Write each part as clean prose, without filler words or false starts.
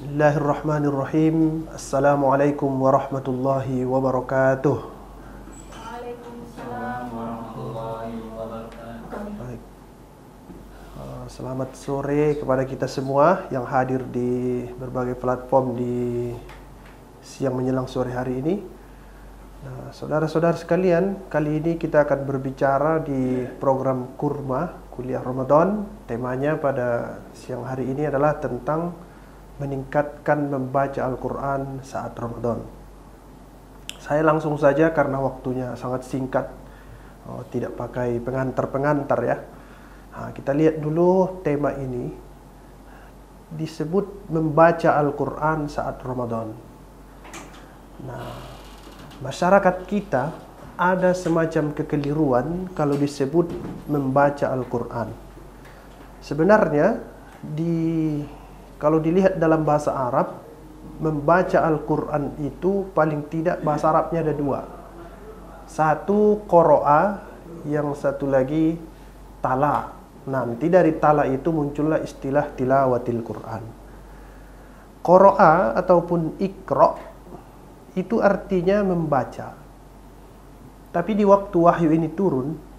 Bismillahirrahmanirrahim. Assalamualaikum warahmatullahi wabarakatuh. Waalaikumsalam warahmatullahi wabarakatuh. Baik. Selamat sore kepada kita semua yang hadir di berbagai platform di siang menjelang sore hari ini. Nah, saudara-saudara sekalian, kali ini kita akan berbicara di program Kurma Kuliah Ramadan. Temanya pada siang hari ini adalah tentang meningkatkan membaca Al-Quran saat Ramadan. Saya langsung saja karena waktunya sangat singkat, tidak pakai pengantar-pengantar ya. Nah, kita lihat dulu tema ini. Disebut membaca Al-Quran saat Ramadan. Nah, masyarakat kita ada semacam kekeliruan kalau disebut membaca Al-Quran. Sebenarnya kalau dilihat dalam bahasa Arab, membaca Al-Quran itu paling tidak bahasa Arabnya ada dua. Satu qoro'a, yang satu lagi tala. Nanti dari tala itu muncullah istilah tilawatil Quran. Qoro'a ataupun ikro itu artinya membaca. Tapi di waktu wahyu ini turun,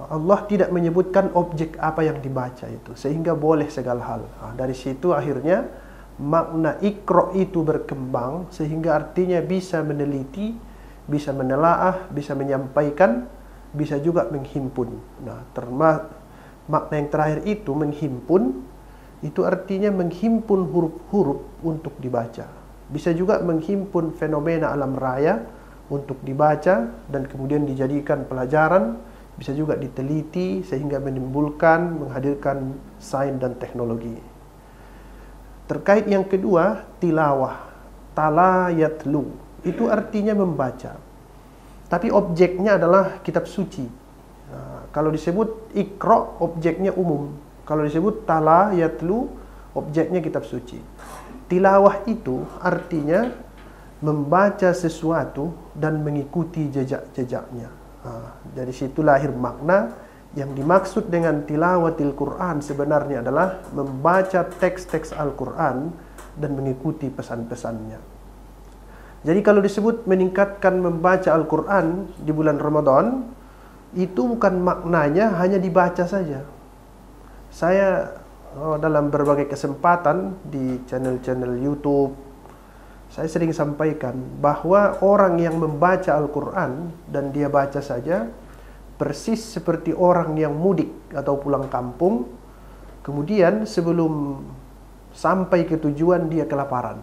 Allah tidak menyebutkan objek apa yang dibaca itu, sehingga boleh segala hal. Dari situ akhirnya makna ikro itu berkembang, sehingga artinya bisa meneliti, bisa menelaah, bisa menyampaikan, bisa juga menghimpun. Nah, makna yang terakhir itu menghimpun, itu artinya menghimpun huruf-huruf untuk dibaca. Bisa juga menghimpun fenomena alam raya untuk dibaca dan kemudian dijadikan pelajaran. Bisa juga diteliti sehingga menimbulkan, menghadirkan sains dan teknologi. Terkait yang kedua, tilawah, tala yatlu, itu artinya membaca. Tapi objeknya adalah kitab suci. Nah, kalau disebut ikro, objeknya umum. Kalau disebut tala yatlu, objeknya kitab suci. Tilawah itu artinya membaca sesuatu dan mengikuti jejak-jejaknya. Dari situ lahir makna yang dimaksud dengan tilawatil Quran sebenarnya adalah membaca teks-teks Al-Quran dan mengikuti pesan-pesannya. Jadi kalau disebut meningkatkan membaca Al-Quran di bulan Ramadan, itu bukan maknanya hanya dibaca saja. Saya dalam berbagai kesempatan di channel-channel YouTube, saya sering sampaikan bahwa orang yang membaca Al-Quran dan dia baca saja persis seperti orang yang mudik atau pulang kampung, kemudian sebelum sampai ke tujuan dia kelaparan.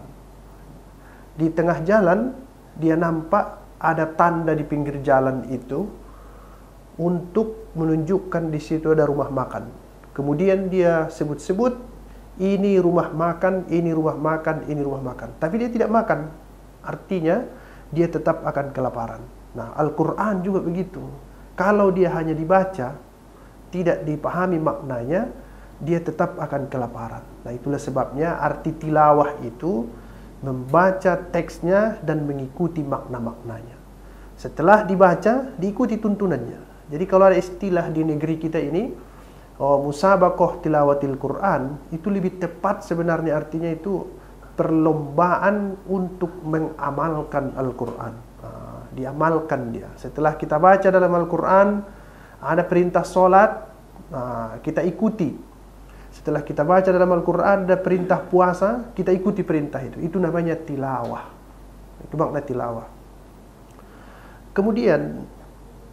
Di tengah jalan dia nampak ada tanda di pinggir jalan itu untuk menunjukkan di situ ada rumah makan. Kemudian dia sebut-sebut, ini rumah makan, ini rumah makan, ini rumah makan. Tapi dia tidak makan. Artinya dia tetap akan kelaparan. Nah, Al-Quran juga begitu. Kalau dia hanya dibaca, tidak dipahami maknanya, dia tetap akan kelaparan. Nah, itulah sebabnya arti tilawah itu membaca teksnya dan mengikuti makna-maknanya. Setelah dibaca, diikuti tuntunannya. Jadi kalau ada istilah di negeri kita ini, musabaqah tilawatil Quran, itu lebih tepat sebenarnya artinya itu perlombaan untuk mengamalkan Al-Quran. Diamalkan dia. Setelah kita baca dalam Al-Quran, ada perintah solat, kita ikuti. Setelah kita baca dalam Al-Quran, ada perintah puasa, kita ikuti perintah itu. Itu namanya tilawah. Itu makna tilawah. Kemudian,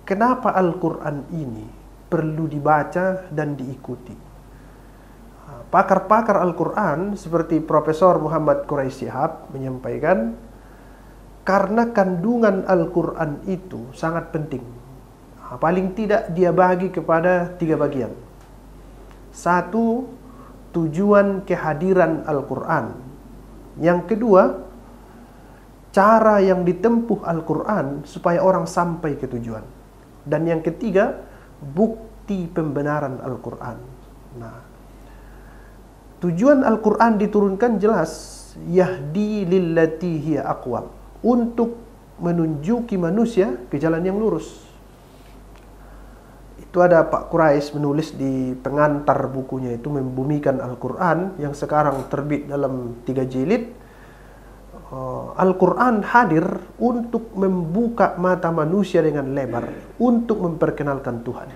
kenapa Al-Quran ini perlu dibaca dan diikuti? Pakar-pakar Al-Quran seperti Profesor Muhammad Quraisy Shihab menyampaikan, karena kandungan Al-Quran itu sangat penting. Paling tidak dia bagi kepada 3 bagian. Satu, tujuan kehadiran Al-Quran. Yang kedua, cara yang ditempuh Al-Quran supaya orang sampai ke tujuan. Dan yang ketiga, bukti pembenaran Al-Quran. Nah, tujuan Al-Quran diturunkan jelas, yahdi lillati hiya aqwam, untuk menunjuki manusia ke jalan yang lurus. Itu ada Pak Quraisy menulis di pengantar bukunya itu, Membumikan Al-Quran, yang sekarang terbit dalam 3 jilid. Al-Quran hadir untuk membuka mata manusia dengan lebar, untuk memperkenalkan Tuhan.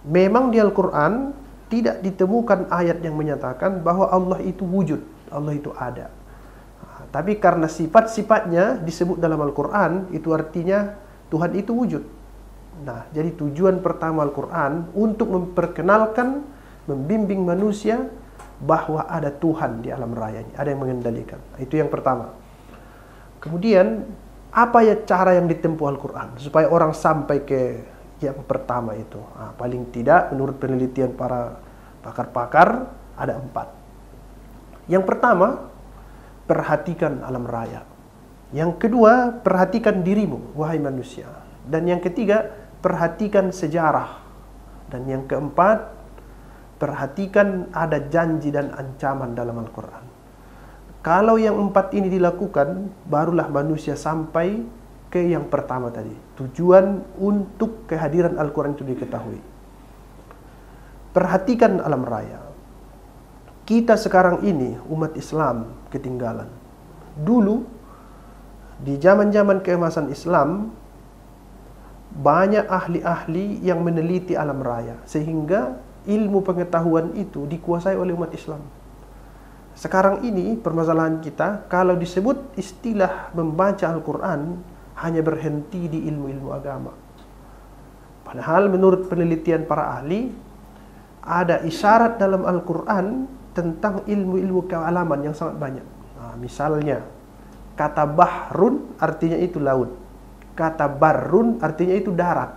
Memang di Al-Quran tidak ditemukan ayat yang menyatakan bahwa Allah itu wujud, Allah itu ada. Tapi karena sifat-sifatnya disebut dalam Al-Quran, itu artinya Tuhan itu wujud. Nah, jadi tujuan pertama Al-Quran untuk memperkenalkan, membimbing manusia bahwa ada Tuhan di alam raya ini, ada yang mengendalikan. Itu yang pertama. Kemudian, apa ya cara yang ditempuh Al-Quran supaya orang sampai ke yang pertama itu? Paling tidak, menurut penelitian para pakar-pakar, ada 4. Yang pertama, perhatikan alam raya. Yang kedua, perhatikan dirimu, wahai manusia. Dan yang ketiga, perhatikan sejarah. Dan yang keempat, perhatikan ada janji dan ancaman dalam Al-Quran. Kalau yang 4 ini dilakukan, barulah manusia sampai ke yang pertama tadi. Tujuan untuk kehadiran Al-Quran itu diketahui. Perhatikan alam raya. Kita sekarang ini, umat Islam, ketinggalan. Dulu, di zaman-zaman keemasan Islam, banyak ahli-ahli yang meneliti alam raya, sehingga ilmu pengetahuan itu dikuasai oleh umat Islam. Sekarang ini permasalahan kita, kalau disebut istilah membaca Al-Quran, hanya berhenti di ilmu-ilmu agama. Padahal menurut penelitian para ahli, ada isyarat dalam Al-Quran tentang ilmu-ilmu kealaman yang sangat banyak. Misalnya, kata bahrun artinya itu laut. Kata barrun artinya itu darat.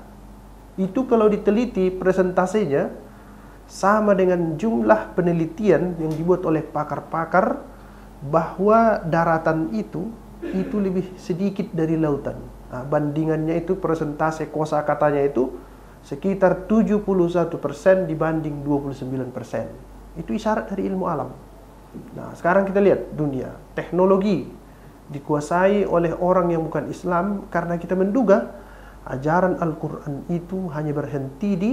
Itu kalau diteliti presentasinya, sama dengan jumlah penelitian yang dibuat oleh pakar-pakar bahwa daratan itu lebih sedikit dari lautan. Bandingannya itu persentase kosakatanya itu sekitar 71% dibanding 29%. Itu isyarat dari ilmu alam. Nah, sekarang kita lihat dunia, teknologi dikuasai oleh orang yang bukan Islam karena kita menduga ajaran Al-Quran itu hanya berhenti di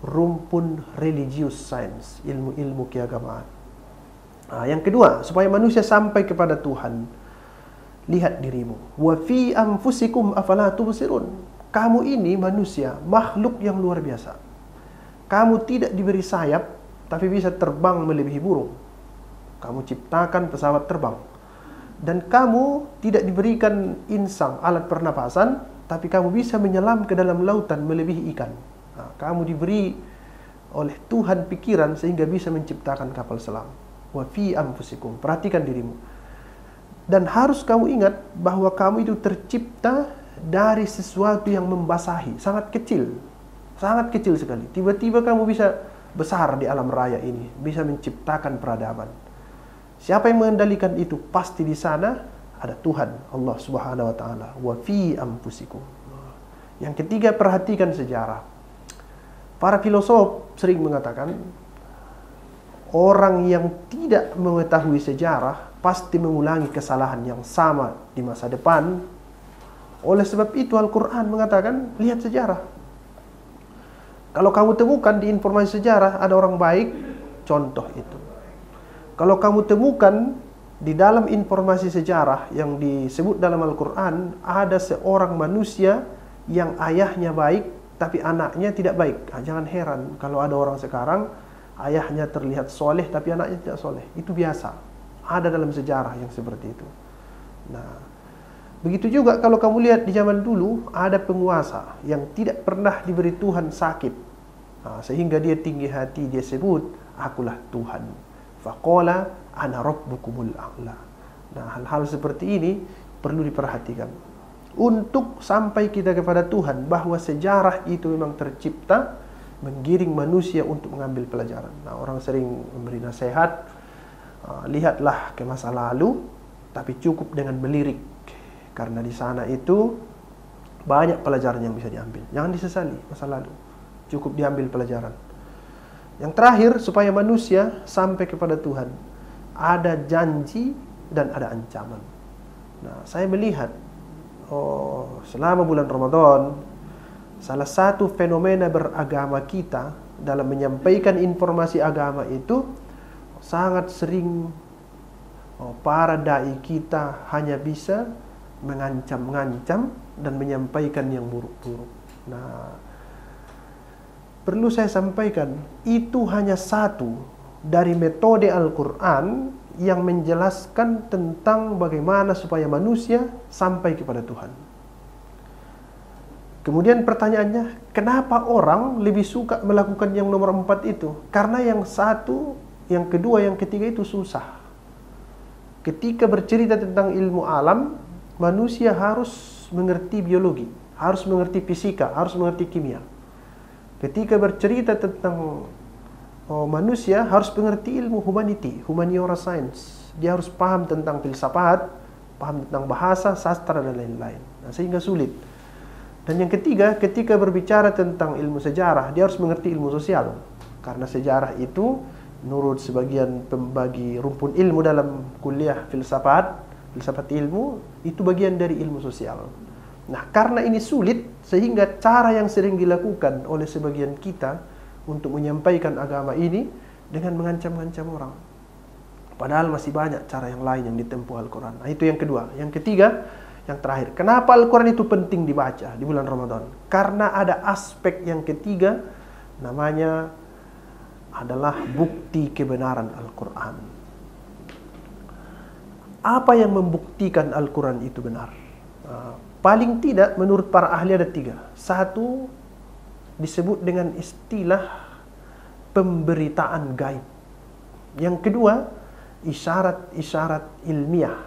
rumpun religious science, ilmu-ilmu keagamaan. Yang kedua, supaya manusia sampai kepada Tuhan, lihat dirimu. Wa fi anfusikum afala tubsirun. Kamu ini manusia, makhluk yang luar biasa. Kamu tidak diberi sayap, tapi bisa terbang melebihi burung. Kamu ciptakan pesawat terbang. Dan kamu tidak diberikan insang, alat pernapasan, tapi kamu bisa menyelam ke dalam lautan melebihi ikan. Kamu diberi oleh Tuhan pikiran sehingga bisa menciptakan kapal selam. Wa fi anfusikum, perhatikan dirimu. Dan harus kamu ingat bahwa kamu itu tercipta dari sesuatu yang membasahi, sangat kecil sekali. Tiba-tiba kamu bisa besar di alam raya ini, bisa menciptakan peradaban. Siapa yang mengendalikan itu? Pasti di sana ada Tuhan, Allah Subhanahu wa taala. Wa fi anfusikum. Yang ketiga, perhatikan sejarah. Para filosof sering mengatakan orang yang tidak mengetahui sejarah pasti mengulangi kesalahan yang sama di masa depan. Oleh sebab itu Al-Quran mengatakan, lihat sejarah. Kalau kamu temukan di informasi sejarah ada orang baik, contoh itu. Kalau kamu temukan di dalam informasi sejarah yang disebut dalam Al-Quran ada seorang manusia yang ayahnya baik tapi anaknya tidak baik, jangan heran kalau ada orang sekarang ayahnya terlihat soleh tapi anaknya tidak soleh. Itu biasa, ada dalam sejarah yang seperti itu. Nah, begitu juga kalau kamu lihat di zaman dulu ada penguasa yang tidak pernah diberi Tuhan sakit, sehingga dia tinggi hati, dia sebut akulah Tuhan. Faqala ana rabbukumul a'la. Nah, hal-hal seperti ini perlu diperhatikan untuk sampai kita kepada Tuhan, bahwa sejarah itu memang tercipta menggiring manusia untuk mengambil pelajaran. Nah, orang sering memberi nasihat, lihatlah ke masa lalu, tapi cukup dengan melirik, karena di sana itu banyak pelajaran yang bisa diambil. Jangan disesali masa lalu, cukup diambil pelajaran. Yang terakhir, supaya manusia sampai kepada Tuhan, ada janji dan ada ancaman. Nah, saya melihat selama bulan Ramadan Salah satu fenomena beragama kita dalam menyampaikan informasi agama itu sangat sering para dai kita hanya bisa mengancam-ngancam dan menyampaikan yang buruk-buruk. Nah, perlu saya sampaikan, itu hanya satu dari metode Al-Quran yang menjelaskan tentang bagaimana supaya manusia sampai kepada Tuhan. Kemudian pertanyaannya, kenapa orang lebih suka melakukan yang nomor 4 itu? Karena yang satu, yang kedua, yang ketiga itu susah. Ketika bercerita tentang ilmu alam, manusia harus mengerti biologi, harus mengerti fisika, harus mengerti kimia. Ketika bercerita tentang manusia, harus mengerti ilmu humaniora science. Dia harus paham tentang filsafat, paham tentang bahasa, sastra, dan lain-lain. Nah, sehingga sulit. Dan yang ketiga, ketika berbicara tentang ilmu sejarah, dia harus mengerti ilmu sosial. Karena sejarah itu, menurut sebagian pembagi rumpun ilmu dalam kuliah filsafat ilmu, itu bagian dari ilmu sosial. Nah, karena ini sulit, sehingga cara yang sering dilakukan oleh sebagian kita untuk menyampaikan agama ini dengan mengancam-ngancam orang. Padahal masih banyak cara yang lain yang ditempuh Al-Quran. Nah, itu yang kedua. Yang ketiga, yang terakhir. Kenapa Al-Quran itu penting dibaca di bulan Ramadan? Karena ada aspek yang ketiga, namanya adalah bukti kebenaran Al-Quran. Apa yang membuktikan Al-Quran itu benar? Paling tidak menurut para ahli ada 3. Satu, disebut dengan istilah pemberitaan gaib. Yang kedua, isyarat-isyarat ilmiah.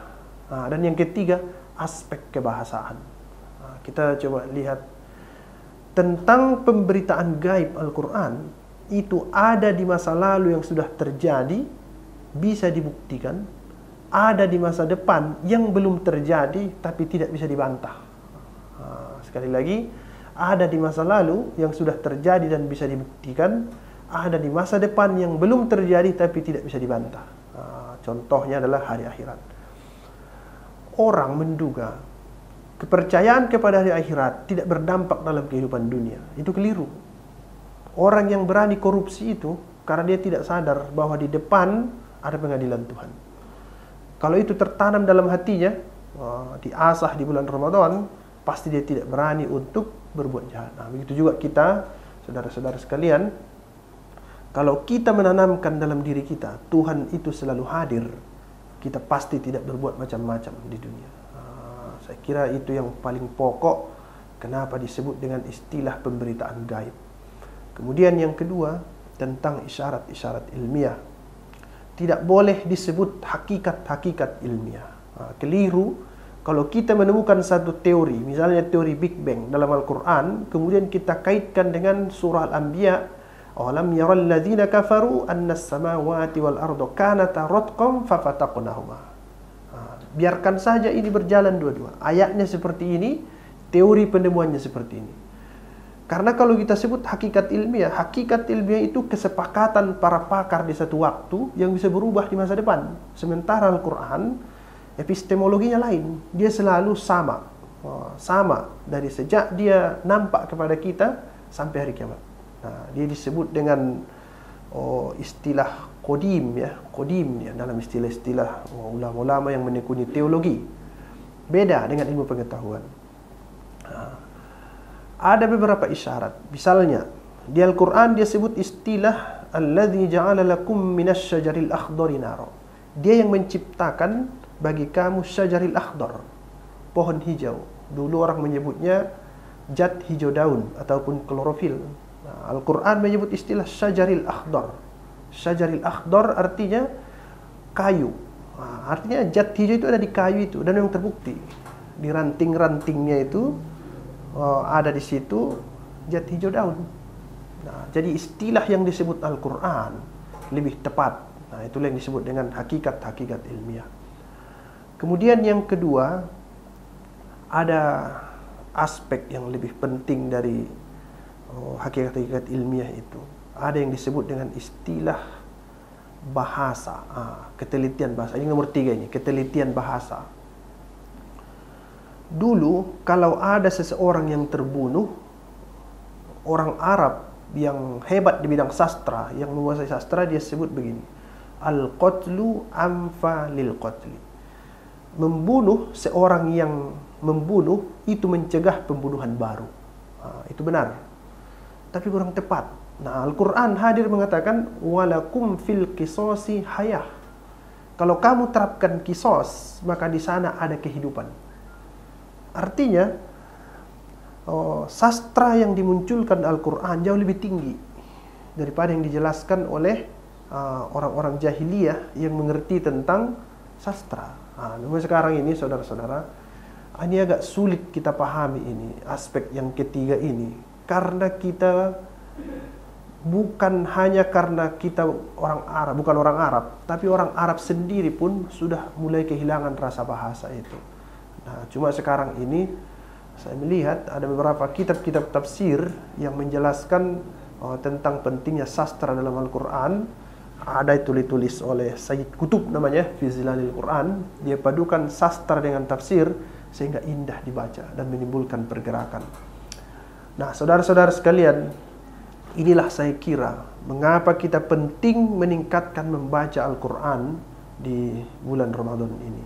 Dan yang ketiga, aspek kebahasaan. Kita coba lihat tentang pemberitaan gaib Al-Quran. Itu ada di masa lalu yang sudah terjadi, bisa dibuktikan. Ada di masa depan yang belum terjadi, tapi tidak bisa dibantah. Sekali lagi, ada di masa lalu yang sudah terjadi dan bisa dibuktikan, ada di masa depan yang belum terjadi tapi tidak bisa dibantah. Contohnya adalah hari akhirat. Orang menduga kepercayaan kepada hari akhirat tidak berdampak dalam kehidupan dunia. Itu keliru. Orang yang berani korupsi itu karena dia tidak sadar bahwa di depan ada pengadilan Tuhan. Kalau itu tertanam dalam hatinya, diasah di bulan Ramadan, pasti dia tidak berani untuk berbuat jahat. Nah, begitu juga kita, saudara-saudara sekalian, kalau kita menanamkan dalam diri kita Tuhan itu selalu hadir, kita pasti tidak berbuat macam-macam di dunia. Saya kira itu yang paling pokok kenapa disebut dengan istilah pemberitaan gaib. Kemudian yang kedua, tentang isyarat-isyarat ilmiah. Tidak boleh disebut hakikat-hakikat ilmiah. Keliru kalau kita menemukan satu teori, misalnya teori Big Bang dalam Al-Quran, kemudian kita kaitkan dengan surah Al-Anbiya, awalam yaral ladzina kafaru annas samawati wal arda kanata ratqan fafataqnahuma. Biarkan saja ini berjalan dua-dua. Ayatnya seperti ini, teori penemuannya seperti ini. Karena kalau kita sebut hakikat ilmiah itu kesepakatan para pakar di satu waktu yang bisa berubah di masa depan. Sementara Al-Quran, epistemologinya lain. Dia selalu sama. Sama dari sejak dia nampak kepada kita sampai hari kiamat. Nah, dia disebut dengan istilah kodim ya. Kodim ya, dalam istilah-istilah ulama-ulama yang menekuni teologi. Beda dengan ilmu pengetahuan. Ada beberapa isyarat. Misalnya, di Al-Quran dia sebut istilah alladzi ja'ala lakum minasy-syajaril akhdari nara. Dia yang menciptakan bagi kamu syajaril akhdar, pohon hijau. Dulu orang menyebutnya zat hijau daun ataupun klorofil. Nah, Al-Quran menyebut istilah syajaril akhdar. Syajaril akhdar artinya kayu. Nah, artinya zat hijau itu ada di kayu itu, dan yang terbukti di ranting-rantingnya itu ada di situ zat hijau daun. Nah, jadi istilah yang disebut Al-Quran lebih tepat. Nah, itulah yang disebut dengan hakikat-hakikat ilmiah. Kemudian yang kedua, ada aspek yang lebih penting dari hakikat-hakikat ilmiah itu. Ada yang disebut dengan istilah bahasa, ketelitian bahasa. Ini nomor 3 ini, ketelitian bahasa. Dulu kalau ada seseorang yang terbunuh, orang Arab yang hebat di bidang sastra, yang menguasai sastra, dia sebut begini, al-qatlu anfa lil qatli. Membunuh, seorang yang membunuh itu mencegah pembunuhan baru. Itu benar, tapi kurang tepat. Nah, Al-Quran hadir mengatakan walakum fil qisasi hayah. Kalau kamu terapkan kisos, maka di sana ada kehidupan. Artinya sastra yang dimunculkan Al-Quran jauh lebih tinggi daripada yang dijelaskan oleh orang-orang jahiliyah yang mengerti tentang sastra. Sekarang ini saudara-saudara, ini agak sulit kita pahami ini, aspek yang ketiga ini, karena kita bukan hanya karena kita orang Arab, bukan orang Arab, tapi orang Arab sendiri pun sudah mulai kehilangan rasa bahasa itu. Nah, cuma sekarang ini saya melihat ada beberapa kitab-kitab tafsir yang menjelaskan tentang pentingnya sastra dalam Al-Quran. Ada tulis oleh Sayyid Qutb namanya, Fi Zilalil Quran. Dia padukan sastra dengan tafsir sehingga indah dibaca dan menimbulkan pergerakan. Nah, saudara-saudara sekalian, inilah saya kira mengapa kita penting meningkatkan membaca Al-Quran di bulan Ramadan ini.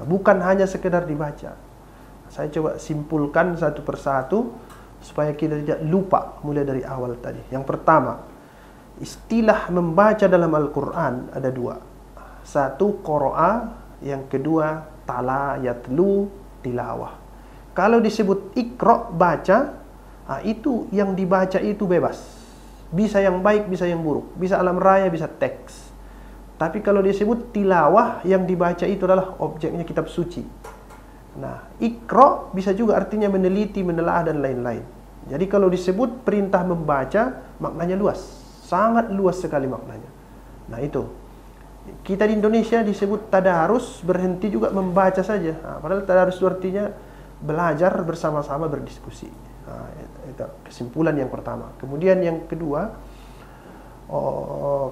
Bukan hanya sekedar dibaca. Saya coba simpulkan satu persatu supaya kita tidak lupa mulai dari awal tadi. Yang pertama, istilah membaca dalam Al-Quran ada dua. Satu qira'a, yang kedua tala, yatlu, tilawah. Kalau disebut iqra, baca, itu yang dibaca itu bebas. Bisa yang baik, bisa yang buruk. Bisa alam raya, bisa teks. Tapi kalau disebut tilawah, yang dibaca itu adalah objeknya kitab suci. Nah, iqra bisa juga artinya meneliti, menelaah, dan lain-lain. Jadi kalau disebut perintah membaca, maknanya luas. Sangat luas sekali maknanya. Nah, itu. Kita di Indonesia disebut tadarus, berhenti juga membaca saja. Padahal tadarus itu artinya belajar bersama-sama, berdiskusi. Itu kesimpulan yang pertama. Kemudian yang kedua,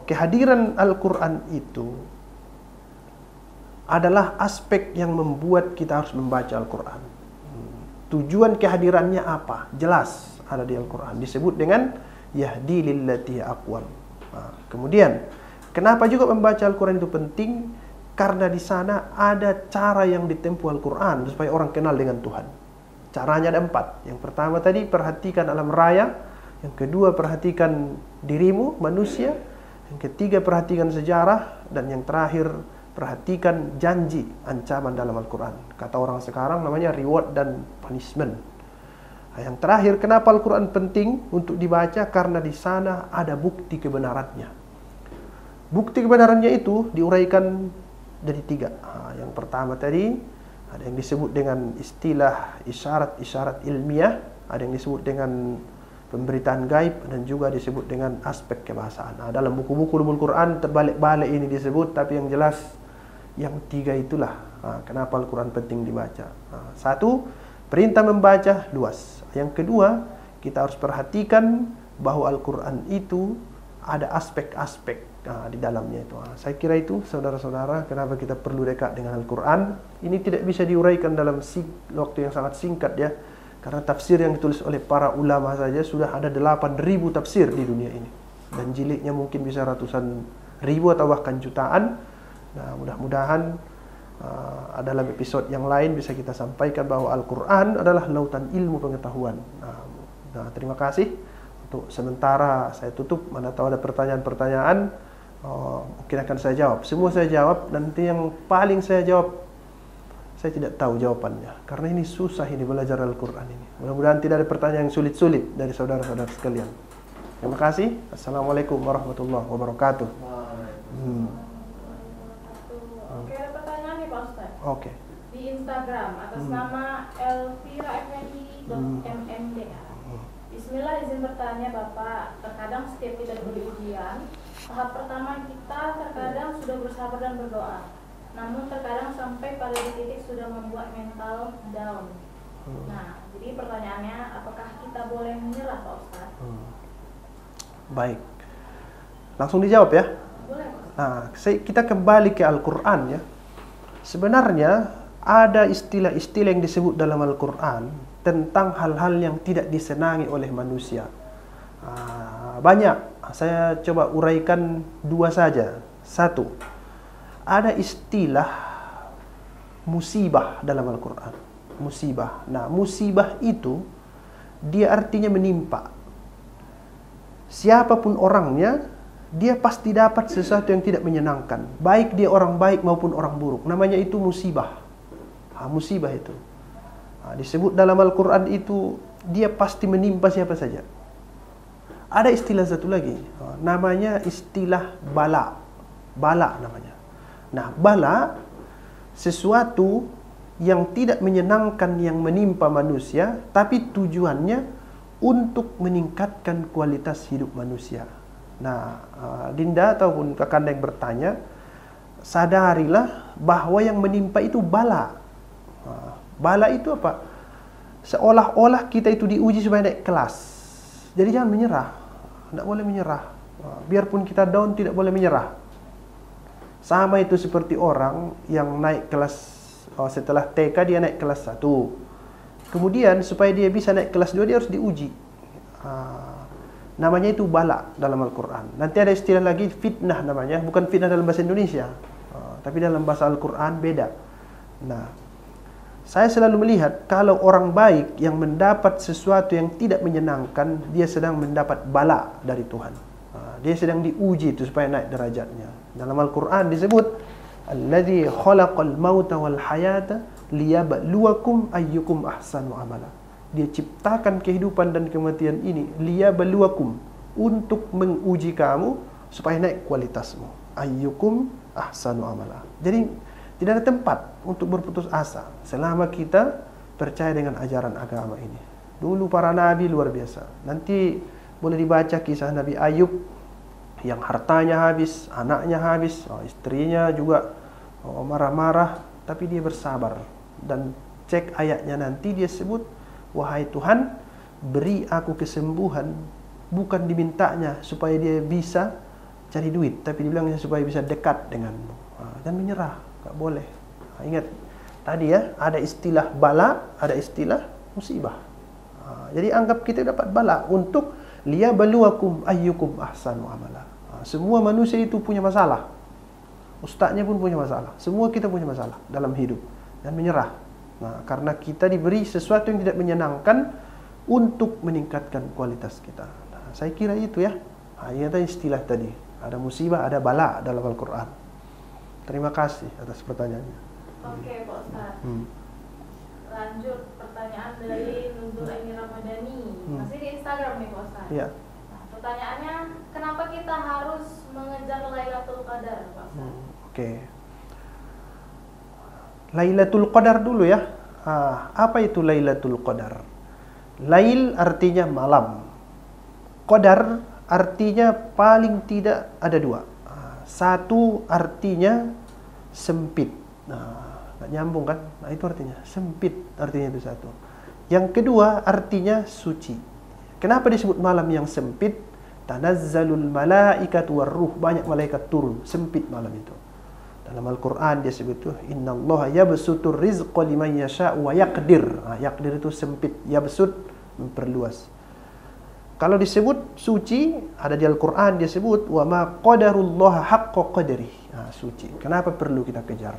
kehadiran Al-Quran itu adalah aspek yang membuat kita harus membaca Al-Quran. Tujuan kehadirannya apa? Jelas ada di Al-Quran. Disebut dengan yahdi lillati aqwam. Kemudian, kenapa juga membaca Al-Quran itu penting? Karena di sana ada cara yang ditempuh Al-Quran supaya orang kenal dengan Tuhan. Caranya ada 4. Yang pertama tadi, perhatikan alam raya. Yang kedua, perhatikan dirimu, manusia. Yang ketiga, perhatikan sejarah. Dan yang terakhir, perhatikan janji, ancaman dalam Al-Quran. Kata orang sekarang namanya reward dan punishment. Yang terakhir, kenapa Al-Quran penting untuk dibaca? Karena di sana ada bukti kebenarannya. Bukti kebenarannya itu diuraikan jadi 3. Yang pertama tadi, ada yang disebut dengan istilah isyarat-isyarat ilmiah, ada yang disebut dengan pemberitaan gaib, dan juga disebut dengan aspek kebahasaan. Dalam buku-buku ulumul Quran terbalik-balik ini disebut, tapi yang jelas yang 3 itulah kenapa Al-Quran penting dibaca. Satu, perintah membaca luas. Yang kedua, kita harus perhatikan bahwa Al-Quran itu ada aspek-aspek di dalamnya itu. Saya kira itu, saudara-saudara, kenapa kita perlu dekat dengan Al-Quran. Ini tidak bisa diuraikan dalam waktu yang sangat singkat ya. Karena tafsir yang ditulis oleh para ulama saja sudah ada 8.000 tafsir di dunia ini. Dan jilidnya mungkin bisa ratusan ribu atau bahkan jutaan. Nah, mudah-mudahan dalam episode yang lain bisa kita sampaikan bahwa Al-Quran adalah lautan ilmu pengetahuan. Nah, terima kasih. Untuk sementara saya tutup. Mana tahu ada pertanyaan-pertanyaan, mungkin akan saya jawab. Semua saya jawab. Nanti yang paling saya jawab, saya tidak tahu jawabannya. Karena ini susah ini belajar Al-Quran ini. Mudah-mudahan tidak ada pertanyaan yang sulit-sulit dari saudara-saudara sekalian. Terima kasih. Assalamualaikum warahmatullahi wabarakatuh. Oke, ada pertanyaan nih Pak Ustaz. Oke. Di Instagram atas nama elvira.fni.mmda. Bismillah, izin bertanya Bapak. Terkadang setiap kita diberi ujian, tahap pertama kita terkadang sudah bersabar dan berdoa. Namun terkadang sampai pada titik sudah membuat mental down. Nah, jadi pertanyaannya, apakah kita boleh menyerah Pak Ustaz? Baik. Langsung dijawab ya. Boleh Pak Ustaz. Nah, kita kembali ke Al-Quran ya. Sebenarnya ada istilah-istilah yang disebut dalam Al-Quran tentang hal-hal yang tidak disenangi oleh manusia. Banyak. Saya coba uraikan 2 saja. 1, ada istilah musibah dalam Al-Quran. Musibah. Nah, musibah itu dia artinya menimpa. Siapapun orangnya, dia pasti dapat sesuatu yang tidak menyenangkan. Baik dia orang baik maupun orang buruk. Namanya itu musibah. Musibah itu. Disebut dalam Al-Quran itu, dia pasti menimpa siapa saja. Ada istilah satu lagi. Namanya istilah bala. Bala namanya. Nah, bala sesuatu yang tidak menyenangkan yang menimpa manusia, tapi tujuannya untuk meningkatkan kualitas hidup manusia. Nah, Dinda ataupun Kakanda yang bertanya, sadarilah bahwa yang menimpa itu bala. Bala itu apa? Seolah-olah kita itu diuji supaya naik kelas. Jadi jangan menyerah. Tidak boleh menyerah. Biarpun kita down, tidak boleh menyerah. Sama itu seperti orang yang naik kelas, setelah TK dia naik kelas 1. Kemudian supaya dia bisa naik kelas 2 dia harus diuji. Namanya itu bala dalam Al-Quran. Nanti ada istilah lagi fitnah namanya. Bukan fitnah dalam bahasa Indonesia, tapi dalam bahasa Al-Quran beda. Nah, saya selalu melihat kalau orang baik yang mendapat sesuatu yang tidak menyenangkan, dia sedang mendapat bala dari Tuhan. Dia sedang diuji itu supaya naik derajatnya. Dalam Al-Quran disebut Alladzi khalaqal mauta wal hayata liyabluwakum ayyukum ahsanu amala. Dia ciptakan kehidupan dan kematian ini liyabluwakum, untuk menguji kamu supaya naik kualitasmu. Ayyukum ahsanu amala. Jadi tidak ada tempat untuk berputus asa selama kita percaya dengan ajaran agama ini. Dulu para nabi luar biasa. Nanti boleh dibaca kisah Nabi Ayub yang hartanya habis, anaknya habis, istrinya juga marah-marah, tapi dia bersabar. Dan cek ayatnya nanti dia sebut, wahai Tuhan, beri aku kesembuhan, bukan dimintanya supaya dia bisa cari duit, tapi dibilangnya supaya bisa dekat denganmu. Dan menyerah, gak boleh. Ingat tadi ya, ada istilah bala, ada istilah musibah. Jadi anggap kita dapat bala untuk liyabluwakum ayyukum ahsanu amala. Semua manusia itu punya masalah. Ustaznya pun punya masalah. Semua kita punya masalah dalam hidup. Dan menyerah. Nah, karena kita diberi sesuatu yang tidak menyenangkan untuk meningkatkan kualitas kita. Nah, saya kira itu ya. Ini ada istilah tadi. Ada musibah, ada bala dalam Al-Quran. Terima kasih atas pertanyaannya. Oke, Pak Ustaz. Lanjut pertanyaan dari Nuzul Aini Ramadhani. Masih di Instagram nih, Pak Ustaz. Iya. Nah, pertanyaannya, kenapa kita harus mengejar Lailatul Qadar, Pak Ustaz? Oke. Lailatul Qadar dulu ya. Apa itu Lailatul Qadar? Lail artinya malam. Qadar artinya paling tidak ada 2. Satu artinya sempit. Nggak nyambung kan? Nah, itu artinya sempit, artinya itu satu. Yang kedua artinya suci. Kenapa disebut malam yang sempit? Tanazzalul malaikatu warruh, banyak malaikat turun, sempit malam itu. Dalam Al-Quran dia sebut itu, innallaha yabsutur rizqa liman yasha'u wa yaqdir. Yaqdir itu sempit, yabsut memperluas. Kalau disebut suci, ada di Al-Quran dia sebut wa ma qadarullaha haqqa qadrih. Suci. Kenapa perlu kita kejar?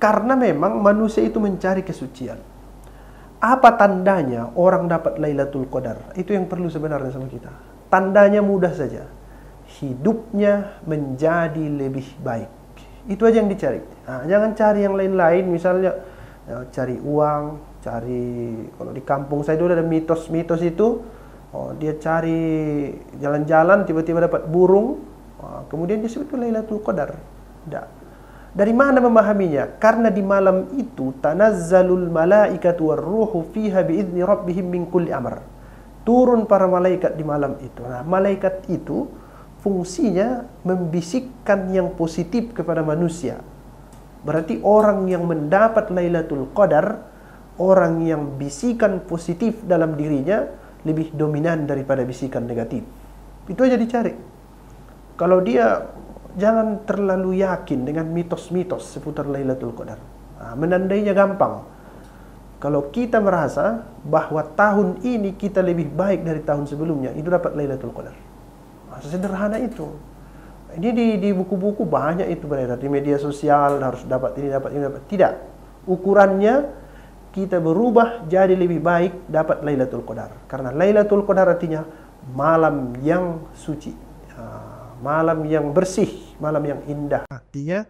Karena memang manusia itu mencari kesucian. Apa tandanya orang dapat Lailatul Qadar? Itu yang perlu sebenarnya sama kita. Tandanya mudah saja. Hidupnya menjadi lebih baik. Itu aja yang dicari. Jangan cari yang lain-lain, misalnya cari uang, cari, kalau di kampung saya dulu ada mitos-mitos itu, dia cari jalan-jalan tiba-tiba dapat burung, kemudian disebut Lailatul Qadar. Tidak. Dari mana memahaminya? Karena di malam itu tanazzalul malaikatu warruhu fiha biizni rabbihim min kulli amr. Turun para malaikat di malam itu. Nah, malaikat itu fungsinya membisikkan yang positif kepada manusia. Berarti orang yang mendapat Lailatul Qadar, orang yang bisikan positif dalam dirinya lebih dominan daripada bisikan negatif. Itu aja dicari. Kalau dia, jangan terlalu yakin dengan mitos-mitos seputar Lailatul Qadar. Menandainya gampang. Kalau kita merasa bahwa tahun ini kita lebih baik dari tahun sebelumnya, itu dapat Lailatul Qadar. Sederhana itu. Ini di buku-buku banyak itu beredar, di media sosial harus dapat ini, dapat ini, dapat. Tidak. Ukurannya kita berubah jadi lebih baik dapat Lailatul Qadar. Karena Lailatul Qadar artinya malam yang suci, malam yang bersih, malam yang indah. Artinya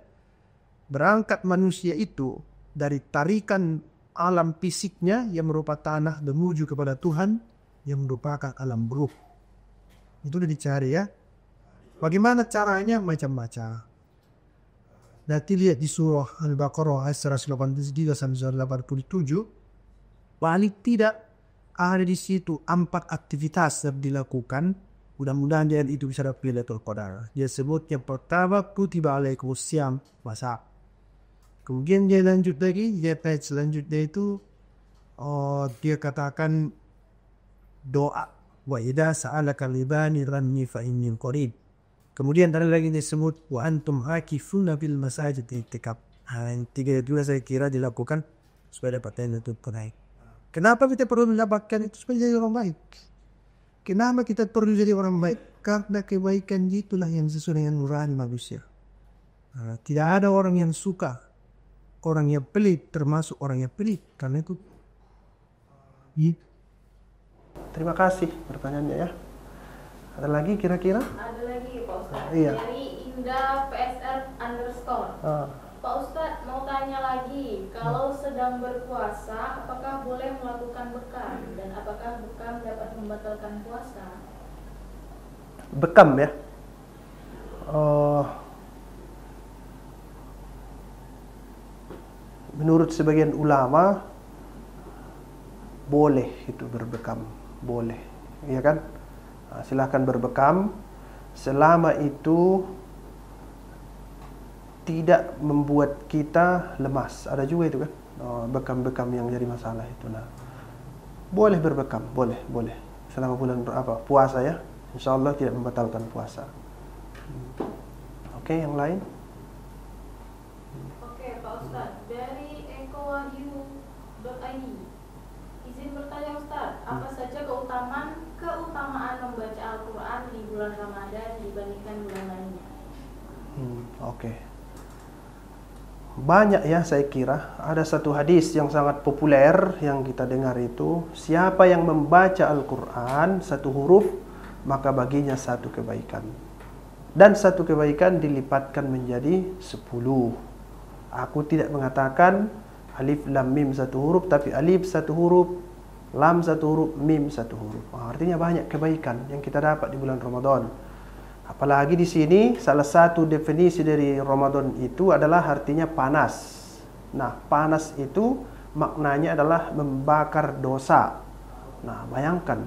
berangkat manusia itu dari tarikan alam fisiknya yang merupakan tanah menuju kepada Tuhan yang merupakan alam ruh. Itu udah dicari ya. Bagaimana caranya? Macam-macam. Nanti lihat di surah Al-Baqarah ayat 183 sampai 187. Paling tidak ada di situ 4 aktivitas yang dilakukan. Mudah-mudahan dia itu bisa dapat Lailatul Qadar. Dia sebut yang pertama, kutiba alaikumusiyam, puasa. Kemudian dia lanjut lagi, dia ayat selanjutnya itu dia katakan doa. Wa idza sa'alaka libani ranni fa inni qarib. Kemudian ada lagi disebut wa antum akifuna fil masajid i'tikaf. Yang tiga itu saya kira dilakukan supaya dapat Lailatul Qadar. Kenapa kita perlu mendapatkan itu? Supaya jadi orang baik. Kenapa kita perlu jadi orang baik? Karena kebaikan itulah yang sesuai dengan nurani manusia. Tidak ada orang yang suka orang yang pelit, termasuk orang yang pelit. Karena itu. Terima kasih pertanyaannya ya. Ada lagi kira-kira? Ada lagi Pak Ustadz. Iya. Dari Indah PSR _ Pak Ustadz mau tanya lagi, kalau sedang berpuasa apakah boleh melakukan bekam, dan apakah bekam dapat membatalkan puasa? Bekam ya. Menurut sebagian ulama boleh itu berbekam, boleh, ya kan? Silahkan berbekam selama itu tidak membuat kita lemas. Ada juga itu kan, bekam-bekam yang jadi masalah itu. Nah, boleh berbekam, boleh selama bulan puasa ya. Insya Allah tidak membatalkan puasa. Oke, yang lain? Oke Pak Ustadz, dari ekowahyu.id, izin bertanya Ustadz, apa saja keutamaan membaca Al-Quran di bulan Ramadan dibandingkan bulan lainnya? Oke. Banyak ya, saya kira. Ada satu hadis yang sangat populer yang kita dengar itu, siapa yang membaca Al-Quran satu huruf, maka baginya satu kebaikan. Dan satu kebaikan dilipatkan menjadi 10. Aku tidak mengatakan alif lam mim satu huruf, tapi alif satu huruf, lam satu huruf, mim satu huruf. Artinya banyak kebaikan yang kita dapat di bulan Ramadan. Apalagi di sini salah satu definisi dari Ramadan itu adalah artinya panas. Nah, panas itu maknanya adalah membakar dosa. Nah, bayangkan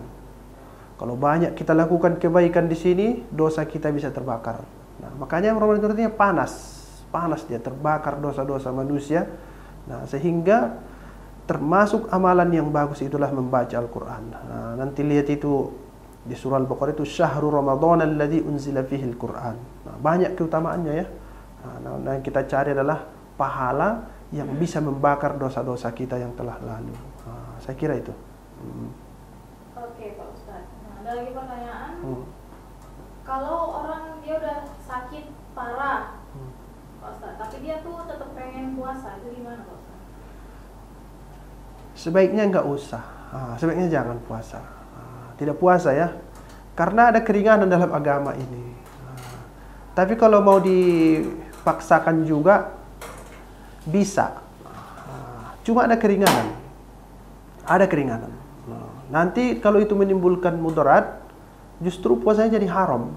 kalau banyak kita lakukan kebaikan di sini, dosa kita bisa terbakar. Nah, makanya Ramadan itu artinya panas dia, terbakar dosa-dosa manusia. Nah, sehingga termasuk amalan yang bagus itulah membaca Al-Quran. Nah, nanti lihat itu di surah Al-Baqarah itu syahrul Ramadan alladzi unzila fihi Al-Quran. Nah, banyak keutamaannya ya. Nah, yang kita cari adalah pahala yang bisa membakar dosa-dosa kita yang telah lalu. Nah, saya kira itu. Oke Pak Ustadz. Nah, ada lagi pertanyaan. Kalau orang dia udah sakit parah, Pak Ustadz, tapi dia tuh tetap pengen puasa, itu gimana Pak Ustadz? Sebaiknya nggak usah. Sebaiknya jangan puasa. Tidak puasa ya, karena ada keringanan dalam agama ini. Tapi kalau mau dipaksakan juga bisa. Cuma ada keringanan. Nanti kalau itu menimbulkan mudarat, justru puasanya jadi haram.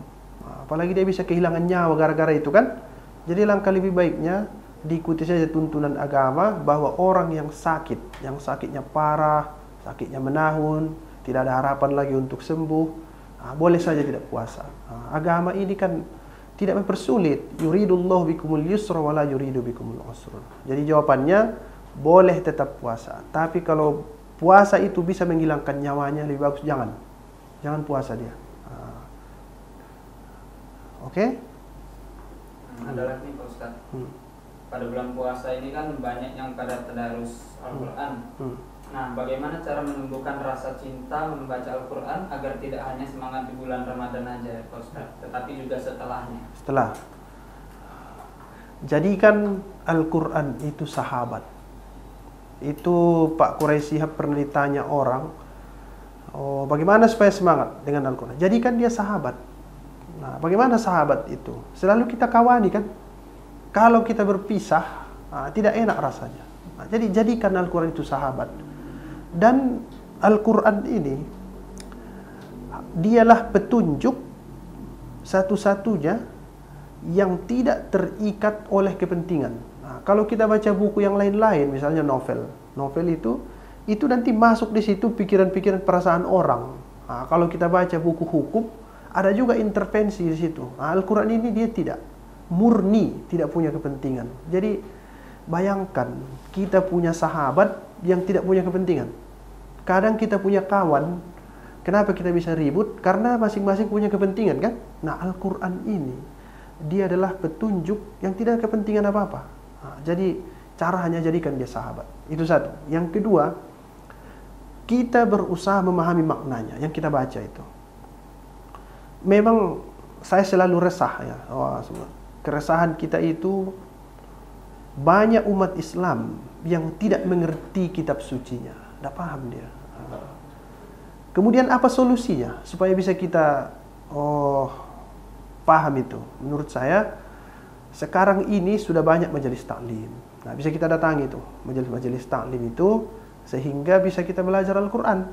Apalagi dia bisa kehilangan nyawa gara-gara itu kan. Jadi langkah lebih baiknya diikuti saja tuntunan agama bahwa orang yang sakit, yang sakitnya parah, sakitnya menahun, tidak ada harapan lagi untuk sembuh, boleh saja tidak puasa. Agama ini kan tidak mempersulit. Yuridullahu bikumul yusra wala yuridu bikumul usra. Jadi jawabannya boleh tetap puasa. Tapi kalau puasa itu bisa menghilangkan nyawanya, lebih bagus jangan puasa dia. Oke? Ada lagi Pak Ustadz. Pada bulan puasa ini kan banyak yang pada tadarus Al-Quran. Nah, bagaimana cara menumbuhkan rasa cinta membaca Al-Quran agar tidak hanya semangat di bulan Ramadan aja, Pak Ustaz, tetapi juga setelahnya? Setelah. Jadikan Al-Quran itu sahabat. Itu Pak Quraisy Shihab pernah ditanya orang, oh, bagaimana supaya semangat dengan Al-Quran? Jadikan dia sahabat. Nah, bagaimana sahabat itu? Selalu kita kawani kan? Kalau kita berpisah, tidak enak rasanya. Nah, jadi jadikan Al-Quran itu sahabat. Dan Al-Quran ini dialah petunjuk satu-satunya yang tidak terikat oleh kepentingan. Nah, kalau kita baca buku yang lain-lain, misalnya novel itu nanti masuk di situ pikiran-pikiran perasaan orang. Nah, kalau kita baca buku hukum, ada juga intervensi di situ. Nah, Al-Quran ini dia tidak murni, tidak punya kepentingan. Jadi bayangkan kita punya sahabat yang tidak punya kepentingan. Kadang kita punya kawan, kenapa kita bisa ribut? Karena masing-masing punya kepentingan kan? Nah, Al-Quran ini dia adalah petunjuk yang tidak ada kepentingan apa-apa. Nah, jadi cara hanya jadikan dia sahabat. Itu satu. Yang kedua, kita berusaha memahami maknanya yang kita baca itu. Memang saya selalu resah ya. Keresahan kita itu banyak umat Islam yang tidak mengerti kitab sucinya, tidak paham dia. Kemudian apa solusinya supaya bisa kita paham itu? Menurut saya sekarang ini sudah banyak majelis taklim. Nah, bisa kita datangi itu majelis taklim itu sehingga bisa kita belajar Al-Quran.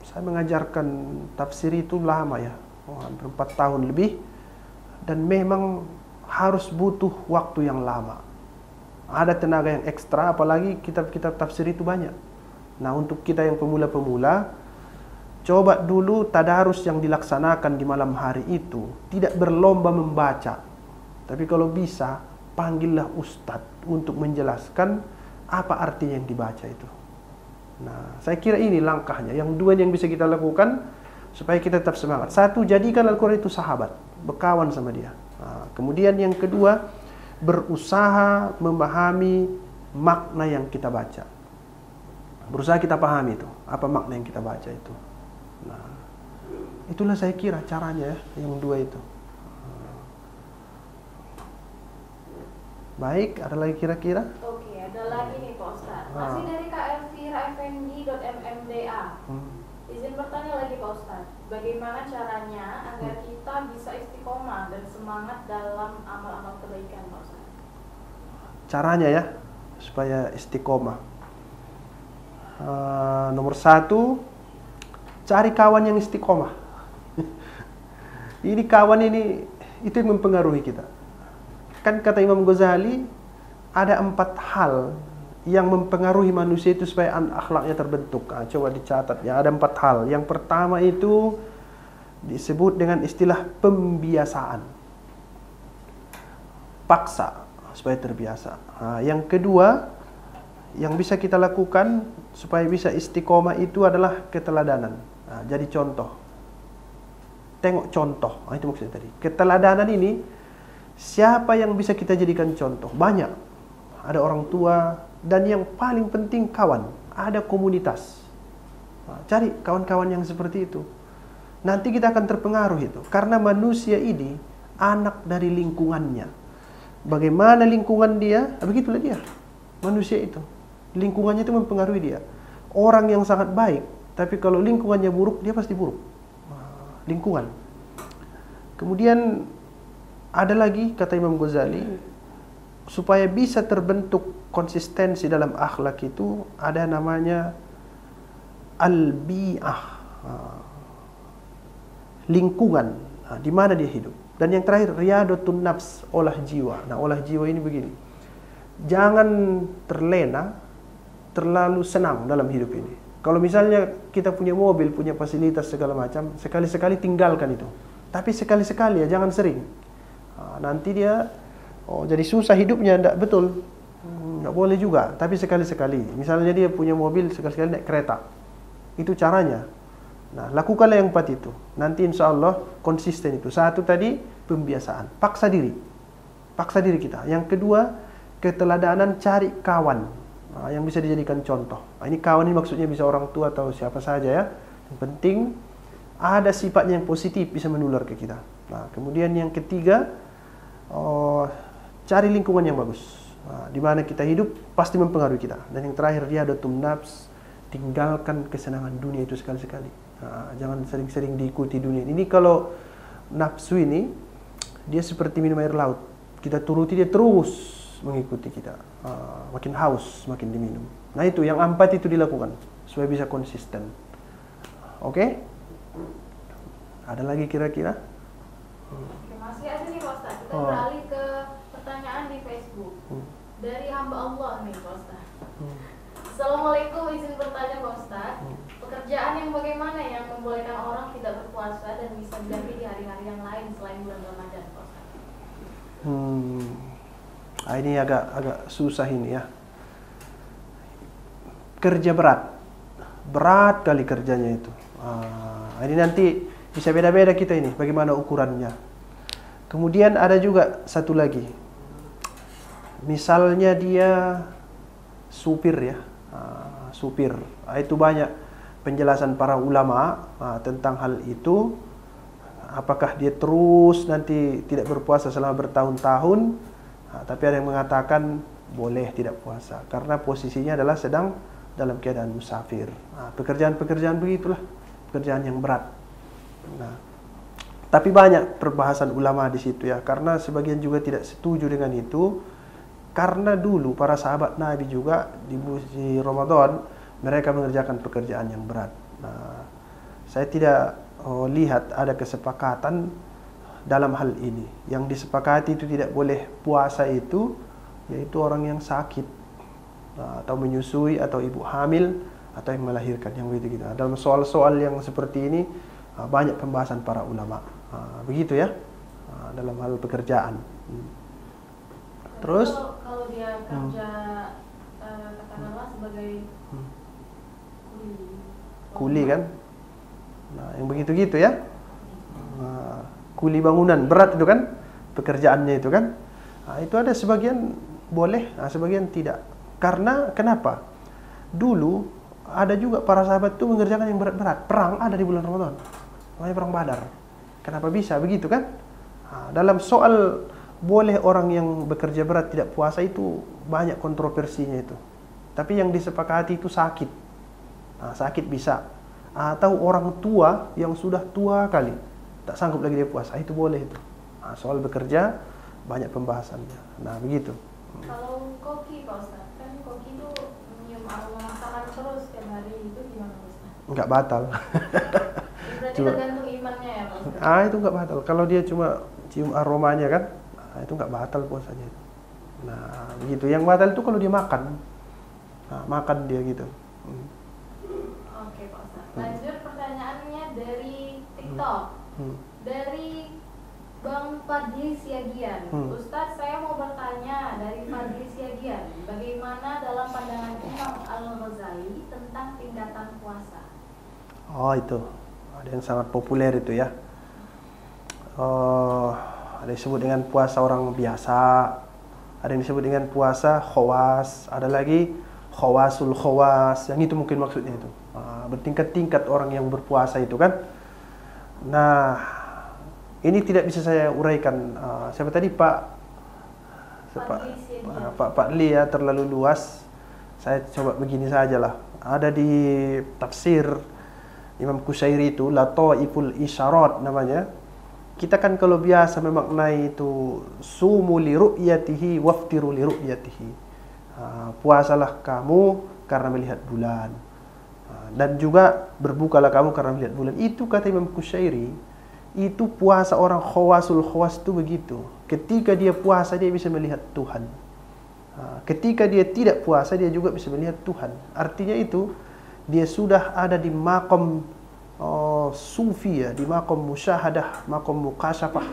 Saya mengajarkan tafsir itu lama ya, hampir 4 tahun lebih, dan memang harus butuh waktu yang lama. Ada tenaga yang ekstra, apalagi kitab-kitab tafsir itu banyak. Nah, untuk kita yang pemula-pemula, coba dulu tadarus yang dilaksanakan di malam hari itu tidak berlomba membaca, tapi kalau bisa panggillah ustadz untuk menjelaskan apa artinya yang dibaca itu. Nah, saya kira ini langkahnya. Yang dua yang bisa kita lakukan supaya kita tetap semangat. Satu, jadikan Al-Quran itu sahabat, berkawan sama dia. Nah, kemudian yang kedua, berusaha memahami makna yang kita baca. Berusaha kita pahami itu, apa makna yang kita baca itu. Nah, itulah saya kira caranya ya, yang dua itu. Baik, ada lagi kira-kira? Oke, ada lagi nih Pak Ustadz. Masih dari KFirafendi.mmda. Izin bertanya lagi Pak Ustadz, bagaimana caranya agar kita bisa istiqomah dan semangat dalam amal-amal kebaikan Pak Ustadz? Caranya ya, supaya istiqomah. Nomor 1, cari kawan yang istiqomah. Ini kawan ini, itu yang mempengaruhi kita. Kan kata Imam Ghazali, ada 4 hal yang mempengaruhi manusia itu supaya akhlaknya terbentuk. Nah, coba dicatat ya, ada 4 hal. Yang pertama itu disebut dengan istilah pembiasaan. Paksa supaya terbiasa. Nah, yang kedua yang bisa kita lakukan supaya bisa istiqomah itu adalah keteladanan. Nah, jadi contoh. Tengok contoh. Nah, itu maksudnya tadi. Keteladanan ini siapa yang bisa kita jadikan contoh? Banyak. Ada orang tua, dan yang paling penting kawan. Ada komunitas. Nah, cari kawan-kawan yang seperti itu. Nanti kita akan terpengaruh itu. Karena manusia ini anak dari lingkungannya. Bagaimana lingkungan dia, begitulah dia. Manusia itu. Lingkungannya itu mempengaruhi dia. Orang yang sangat baik, tapi kalau lingkungannya buruk, dia pasti buruk. Nah, lingkungan. Kemudian ada lagi kata Imam Ghazali, supaya bisa terbentuk konsistensi dalam akhlak itu ada namanya al-bi'ah, lingkungan, di mana dia hidup. Dan yang terakhir riyadatun nafs, olah jiwa. Nah, olah jiwa ini begini, jangan terlena, terlalu senang dalam hidup ini. Kalau misalnya kita punya mobil, punya fasilitas segala macam, sekali-sekali tinggalkan itu. Tapi sekali-sekali ya, jangan sering. Nanti dia jadi susah hidupnya, tidak betul. Nggak boleh juga, tapi sekali-sekali. Misalnya dia punya mobil, sekali-sekali naik kereta. Itu caranya. Nah, lakukanlah yang 4 itu. Nanti insya Allah konsisten itu. 1 tadi, pembiasaan. Paksa diri. Paksa diri kita. Yang kedua, keteladanan, cari kawan yang bisa dijadikan contoh. Ini kawan ini maksudnya bisa orang tua atau siapa saja ya. Yang penting ada sifatnya yang positif bisa menular ke kita. Nah, kemudian yang ketiga, cari lingkungan yang bagus. Di mana kita hidup pasti mempengaruhi kita. Dan yang terakhir dia ada nafs, tinggalkan kesenangan dunia itu sekali-sekali. Jangan sering-sering diikuti dunia. Ini kalau nafsu ini dia seperti minum air laut. Kita turuti dia terus mengikuti kita. Makin haus, makin diminum. Nah itu, yang 4 itu dilakukan supaya bisa konsisten. Oke? Ada lagi kira-kira? Oke, masih ada nih Pak Ustaz. Kita beralih ke pertanyaan di Facebook. Dari hamba Allah nih Pak Ustaz. Assalamualaikum, izin bertanya Pak Ustaz. Pekerjaan yang bagaimana yang membolehkan orang tidak berpuasa dan bisa diganti di hari-hari yang lain selain bulan Ramadan Pak Ustaz? Ini agak susah ini ya. Kerja berat kali kerjanya itu. Ini nanti bisa beda-beda kita ini bagaimana ukurannya. Kemudian ada juga satu lagi, misalnya dia supir ya, supir. Itu banyak penjelasan para ulama tentang hal itu. Apakah dia terus nanti tidak berpuasa selama bertahun-tahun? Tapi ada yang mengatakan boleh tidak puasa karena posisinya adalah sedang dalam keadaan musafir. Pekerjaan-pekerjaan begitulah, pekerjaan yang berat. Nah, tapi banyak perbahasan ulama di situ ya, karena sebagian juga tidak setuju dengan itu. Karena dulu para sahabat Nabi juga di Ramadan mereka mengerjakan pekerjaan yang berat. Nah, saya tidak lihat ada kesepakatan dalam hal ini. Yang disepakati itu tidak boleh puasa itu, yaitu orang yang sakit atau menyusui atau ibu hamil atau yang melahirkan, yang begitu-gitu. Dalam soal-soal yang seperti ini banyak pembahasan para ulama. Begitu ya, dalam hal pekerjaan. Terus kalau dia kerja katakanlah sebagai kuli kan, nah yang begitu-gitu ya, kuli bangunan berat itu kan pekerjaannya itu kan. Itu ada sebagian boleh, sebagian tidak. Karena kenapa? Dulu ada juga para sahabat itu mengerjakan yang berat-berat. Perang ada di bulan Ramadan, namanya perang Badar. Kenapa bisa begitu kan? Dalam soal boleh orang yang bekerja berat tidak puasa itu banyak kontroversinya itu. Tapi yang disepakati itu sakit. Sakit bisa. Atau orang tua yang sudah tua kali tak sanggup lagi dia puasa, itu boleh itu. Soal bekerja banyak pembahasannya. Nah begitu. Kalau koki Pak Ustaz, kan koki itu menyium aroma makanan terus setiap hari, itu gimana Pak Ustaz? Enggak batal. Berarti tergantung imannya ya Pak Ustaz? Itu enggak batal. Kalau dia cuma cium aromanya kan, itu enggak batal puasanya itu. Nah begitu. Yang batal itu kalau dia makan. Makan dia gitu. Oke Pak Ustaz. Lanjut pertanyaannya dari TikTok. Dari Bang Fadli Siagian. Ustadz, saya mau bertanya dari Fadli Siagian, bagaimana dalam pandangan Imam Al-Ghazali tentang tingkatan puasa? Itu ada yang sangat populer itu ya. Ada yang disebut dengan puasa orang biasa, ada yang disebut dengan puasa khawas, ada lagi khawasul khawas, yang itu mungkin maksudnya itu. Bertingkat-tingkat orang yang berpuasa itu kan. Nah, ini tidak bisa saya uraikan. Siapa tadi Pak Li ya, terlalu luas. Saya coba begini sajalah. Ada di tafsir Imam Qushairi itu Lataiful Isyarat namanya. Kita kan kalau biasa memaknai itu sumu li ru'yatihi waftiru li ru'yatihi. Puasalah kamu karena melihat bulan. Dan juga berbukalah kamu karena melihat bulan. Itu kata Imam Qushairi. Itu puasa orang khawasul khawas itu begitu. Ketika dia puasa dia bisa melihat Tuhan. Ketika dia tidak puasa dia juga bisa melihat Tuhan. Artinya itu dia sudah ada di maqam sufi ya, di maqam musyahadah, maqam muqasyafah.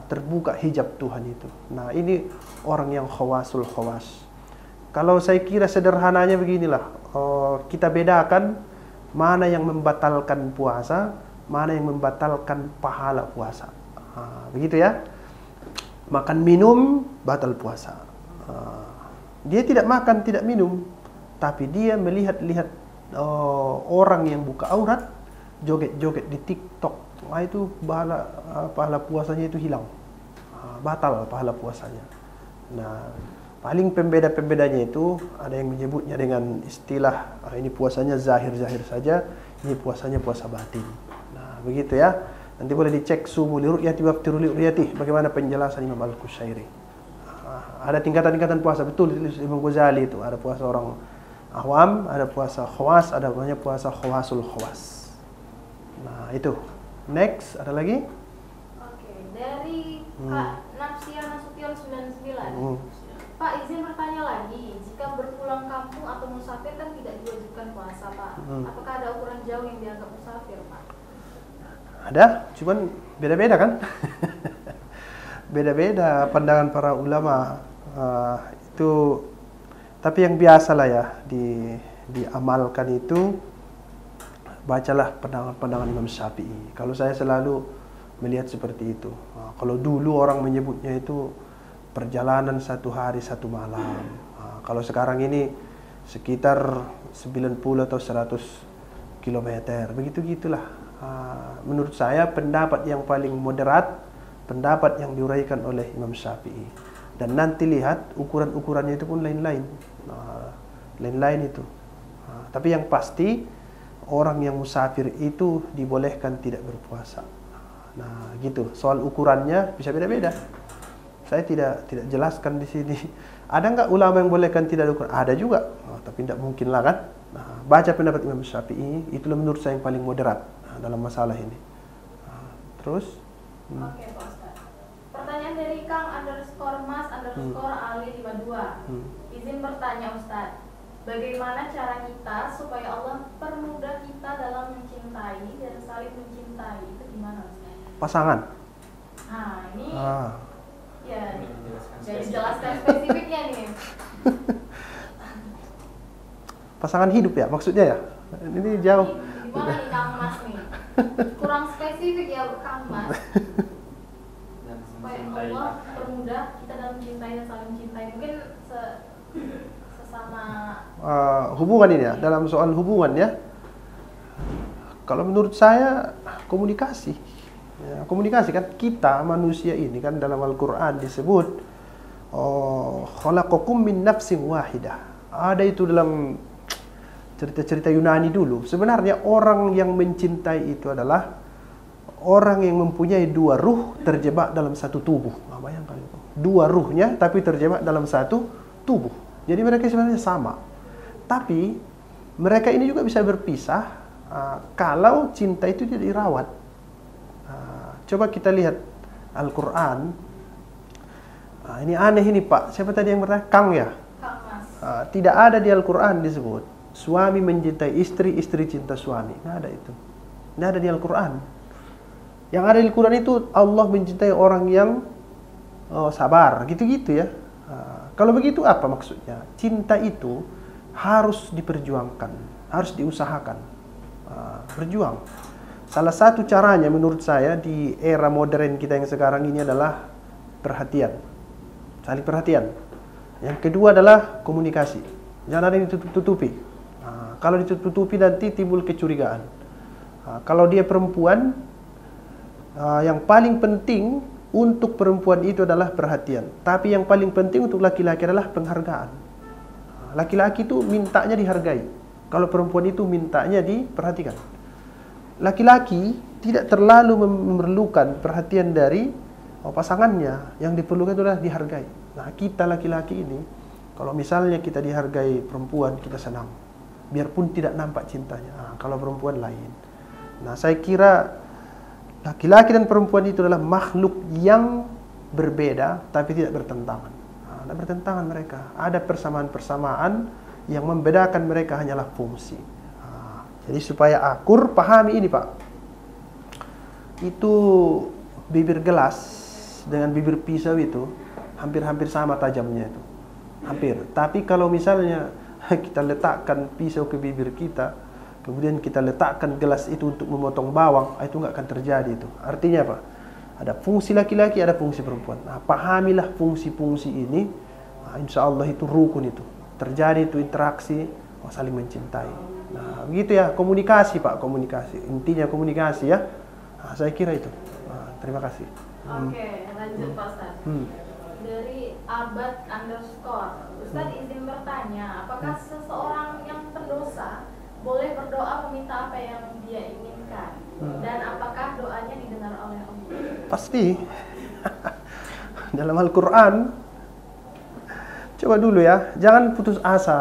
Terbuka hijab Tuhan itu. Nah, ini orang yang khawasul khawas. Kalau saya kira sederhananya beginilah. Kita bedakan mana yang membatalkan puasa, mana yang membatalkan pahala puasa. Begitu ya. Makan minum batal puasa. Dia tidak makan, tidak minum, tapi dia melihat-lihat orang yang buka aurat, joget-joget di TikTok. Nah, itu pahala puasanya itu hilang. Batal pahala puasanya. Nah, paling pembeda-pembedanya itu ada yang menyebutnya dengan istilah ini puasanya zahir-zahir saja, ini puasanya puasa batin. Nah, begitu ya. Nanti boleh dicek Sumu li ru'yati wa aftiru li ru'yati, bagaimana penjelasan Imam Al-Qushairi. Ada tingkatan-tingkatan puasa, betul Imam Ghazali itu. Ada puasa orang awam, ada puasa khawas, ada namanya puasa khawasul khawas. Nah, itu. Next, ada lagi? Oke, dari Kak Napsia Nasution 99. Pak, izin bertanya lagi, jika berpulang kampung atau musafir kan tidak diwajibkan puasa, Pak. Apakah ada ukuran jauh yang dianggap musafir, Pak? Ada, cuman beda-beda kan? Beda-beda pandangan para ulama. Itu, tapi yang biasalah ya diamalkan itu, bacalah pandangan Imam Syafi'i. Kalau saya selalu melihat seperti itu. Kalau dulu orang menyebutnya itu perjalanan 1 hari 1 malam. Kalau sekarang ini sekitar 90 atau 100 kilometer. Begitu-gitulah. Menurut saya pendapat yang paling moderat, pendapat yang diuraikan oleh Imam Syafi'i. Dan nanti lihat ukuran-ukurannya itu pun lain-lain. Lain-lain itu. Tapi yang pasti orang yang musafir itu dibolehkan tidak berpuasa. Nah, gitu. Soal ukurannya bisa beda-beda. Saya tidak jelaskan di sini. Ada nggak ulama yang bolehkan tidak ukuran? Ada juga. Tapi tidak mungkin lah kan. Nah, baca pendapat Imam Syafi'i, itulah menurut saya yang paling moderat dalam masalah ini. Terus? Oke, Pak Ustaz. Pertanyaan dari Kang _mas_ali52. Izin bertanya Ustaz, bagaimana cara kita supaya Allah permudah kita dalam mencintai dan saling mencintai? Itu gimana Ustaz? Pasangan. Nah, ini ya Jadi jelaskan spesifiknya nih. Pasangan hidup ya maksudnya ya? Ini jauh. Gimana nih Kang Mas nih? Kurang spesifik ya Kang Mas. Supaya Allah permudah kita dalam mencintai dan saling mencintai. Mungkin sesama hubungan ini ya, dalam soal hubungan ya. Kalau menurut saya komunikasi. Ya, komunikasi kan kita manusia ini kan dalam Al-Qur'an disebut khalaqakum min nafsin wahidah. Ada itu dalam cerita-cerita Yunani dulu. Sebenarnya orang yang mencintai itu adalah orang yang mempunyai 2 ruh terjebak dalam satu tubuh. Nah, bayangkan itu. 2 ruhnya tapi terjebak dalam satu tubuh. Jadi mereka sebenarnya sama. Tapi mereka ini juga bisa berpisah kalau cinta itu tidak dirawat. Coba kita lihat Al-Quran. Ini aneh ini Pak. Siapa tadi yang bertanya? Kang ya? Kang Mas. Tidak ada di Al-Quran disebut suami mencintai istri, istri cinta suami. Nggak ada itu. Nggak ada di Al-Quran. Yang ada di Al-Quran itu Allah mencintai orang yang sabar. Gitu-gitu ya. Kalau begitu apa maksudnya? Cinta itu harus diperjuangkan. Harus diusahakan. Berjuang. Salah satu caranya menurut saya di era modern kita yang sekarang ini adalah perhatian. Saling perhatian. Yang kedua adalah komunikasi. Jangan ada yang ditutupi. Kalau ditutupi nanti timbul kecurigaan. Kalau dia perempuan, yang paling penting untuk perempuan itu adalah perhatian. Tapi yang paling penting untuk laki-laki adalah penghargaan. Laki-laki itu mintanya dihargai. Kalau perempuan itu mintanya diperhatikan. Laki-laki tidak terlalu memerlukan perhatian dari pasangannya. Yang diperlukan adalah dihargai. Nah, kita laki-laki ini, kalau misalnya kita dihargai perempuan, kita senang. Biarpun tidak nampak cintanya. Kalau perempuan lain. Nah, saya kira laki-laki dan perempuan itu adalah makhluk yang berbeda, tapi tidak bertentangan. Tidak bertentangan mereka. Ada persamaan-persamaan yang membedakan mereka hanyalah fungsi. Jadi supaya akur, pahami ini Pak. Itu bibir gelas dengan bibir pisau itu hampir-hampir sama tajamnya itu. Hampir. Tapi kalau misalnya kita letakkan pisau ke bibir kita, kemudian kita letakkan gelas itu untuk memotong bawang, itu nggak akan terjadi itu. Artinya apa? Ada fungsi laki-laki, ada fungsi perempuan. Nah, pahamilah fungsi-fungsi ini. insya Allah itu rukun itu. Terjadi itu interaksi, saling mencintai. Nah, begitu ya, komunikasi Pak, komunikasi. Intinya komunikasi ya. Saya kira itu. Terima kasih. Oke, lanjut Pak Ustaz. Dari abad_, Ustaz izin bertanya, apakah seseorang yang pendosa boleh berdoa meminta apa yang dia inginkan? Dan apakah doanya didengar oleh Allah? Pasti. Dalam Al-Quran, coba dulu ya, jangan putus asa,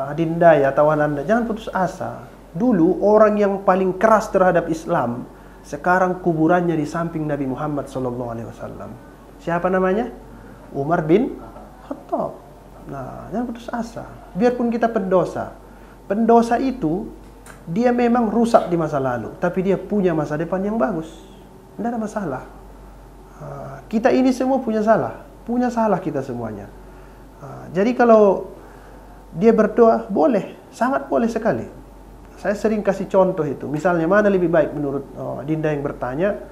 Adinda ya, tawan Anda, jangan putus asa. Dulu orang yang paling keras terhadap Islam, sekarang kuburannya di samping Nabi Muhammad SAW. Siapa namanya? Umar bin Khattab. Nah, jangan putus asa. Biarpun kita pendosa, pendosa itu dia memang rusak di masa lalu, tapi dia punya masa depan yang bagus. Tidak ada masalah. Kita ini semua punya salah kita semuanya. Jadi kalau dia berdoa, boleh, sangat boleh sekali. Saya sering kasih contoh itu. Misalnya mana lebih baik menurut Dinda yang bertanya.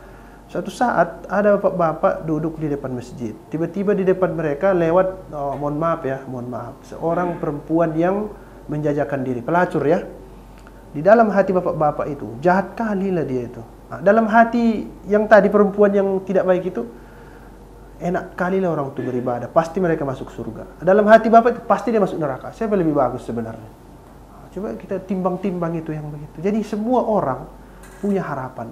Suatu saat ada bapak-bapak duduk di depan masjid. Tiba-tiba di depan mereka lewat, mohon maaf, seorang perempuan yang menjajakan diri, pelacur ya. Di dalam hati bapak-bapak itu, jahat kali lah dia itu. Dalam hati yang tadi perempuan yang tidak baik itu, enak kali lah orang itu beribadah, pasti mereka masuk surga. Dalam hati bapak itu, pasti dia masuk neraka. Siapa lebih bagus sebenarnya? Coba kita timbang-timbang itu yang begitu. Jadi semua orang punya harapan.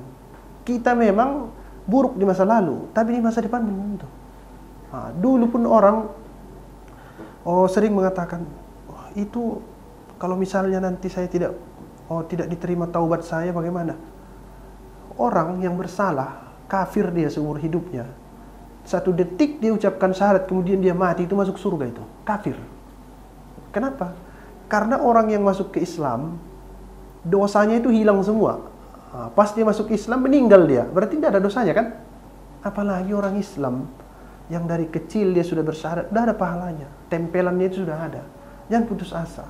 Kita memang buruk di masa lalu, tapi di masa depan belum tentu. Dulu pun orang sering mengatakan, itu kalau misalnya nanti saya tidak diterima taubat saya, bagaimana? Orang yang bersalah, kafir dia seumur hidupnya, 1 detik dia ucapkan syahadat, kemudian dia mati, itu masuk surga itu. Kafir. Kenapa? Karena orang yang masuk ke Islam, dosanya itu hilang semua. Pas dia masuk Islam, meninggal dia. Berarti tidak ada dosanya kan? Apalagi orang Islam yang dari kecil dia sudah bersyahadat, sudah ada pahalanya. Tempelannya itu sudah ada. Jangan putus asa.